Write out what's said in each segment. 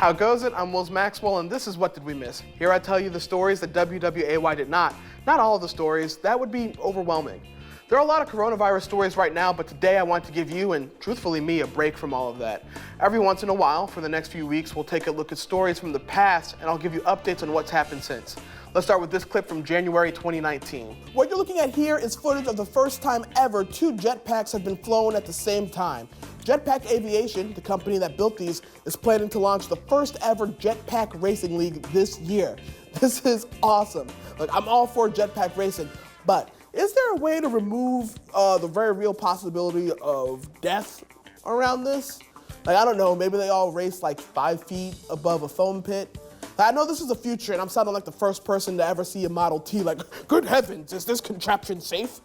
How goes it? I'm Wills Maxwell, and this is What Did We Miss? Here I tell you the stories that WWAY did not. Not all of the stories, that would be overwhelming. There are a lot of coronavirus stories right now, but today I want to give you, and truthfully me, a break from all of that. Every once in a while, for the next few weeks, we'll take a look at stories from the past, and I'll give you updates on what's happened since. Let's start with this clip from January 2019. What you're looking at here is footage of the first time ever two jetpacks have been flown at the same time. Jetpack Aviation, the company that built these, is planning to launch the first ever Jetpack Racing League this year. This is awesome. Look, I'm all for jetpack racing, but is there a way to remove the very real possibility of death around this? Like, I don't know, maybe they all race like 5 feet above a foam pit. I know this is the future, and I'm sounding like the first person to ever see a Model T, like, good heavens, is this contraption safe?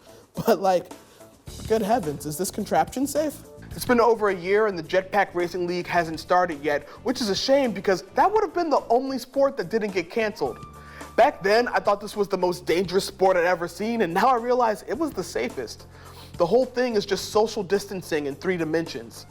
But like, good heavens, is this contraption safe? It's been over a year and the Jetpack Racing League hasn't started yet, which is a shame because that would have been the only sport that didn't get canceled. Back then, I thought this was the most dangerous sport I'd ever seen, and now I realize it was the safest. The whole thing is just social distancing in 3 dimensions.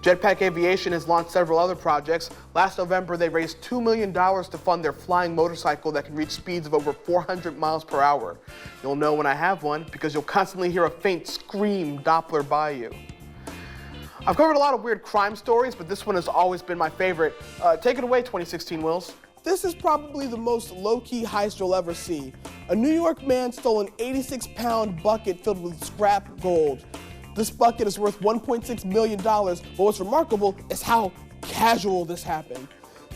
Jetpack Aviation has launched several other projects. Last November, they raised $2 million to fund their flying motorcycle that can reach speeds of over 400 miles per hour. You'll know when I have one because you'll constantly hear a faint scream Doppler by you. I've covered a lot of weird crime stories, but this one has always been my favorite. Take it away, 2016 Wills. This is probably the most low-key heist you'll ever see. A New York man stole an 86-pound bucket filled with scrap gold. This bucket is worth $1.6 million, but what's remarkable is how casual this happened.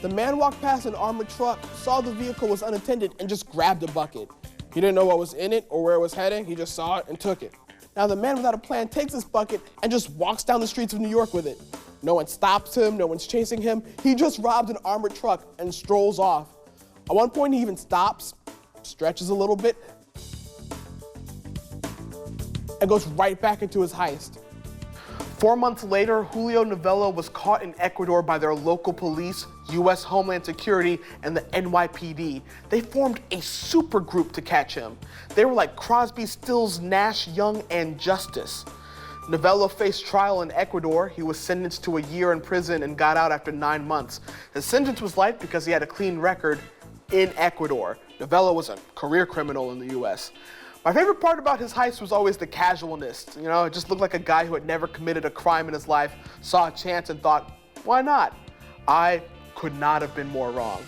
The man walked past an armored truck, saw the vehicle was unattended, and just grabbed the bucket. He didn't know what was in it or where it was heading, he just saw it and took it. Now the man without a plan takes this bucket and just walks down the streets of New York with it. No one stops him, no one's chasing him. He just robbed an armored truck and strolls off. At one point he even stops, stretches a little bit, and goes right back into his heist. 4 months later, Julio Novello was caught in Ecuador by their local police, U.S. Homeland Security, and the NYPD. They formed a super group to catch him. They were like Crosby, Stills, Nash, Young, and Justice. Novello faced trial in Ecuador. He was sentenced to a year in prison and got out after 9 months. His sentence was light because he had a clean record in Ecuador. Novello was a career criminal in the U.S. My favorite part about his heist was always the casualness. You know, it just looked like a guy who had never committed a crime in his life, saw a chance and thought, why not? I could not have been more wrong.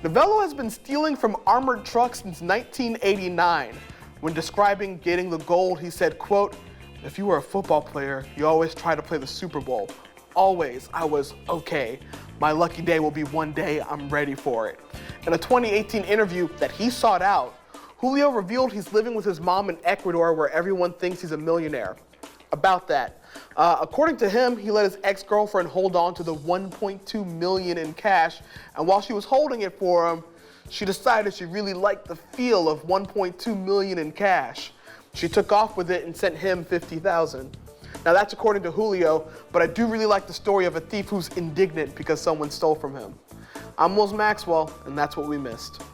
Novello has been stealing from armored trucks since 1989. When describing getting the gold, he said, quote, if you were a football player, you always try to play the Super Bowl. Always, I was okay. My lucky day will be one day, I'm ready for it. In a 2018 interview that he sought out, Julio revealed he's living with his mom in Ecuador where everyone thinks he's a millionaire. About that, according to him, he let his ex-girlfriend hold on to the $1.2 million in cash, and while she was holding it for him, she decided she really liked the feel of $1.2 million in cash. She took off with it and sent him $50,000. Now that's according to Julio, but I do really like the story of a thief who's indignant because someone stole from him. I'm Wills Maxwell, and that's what we missed.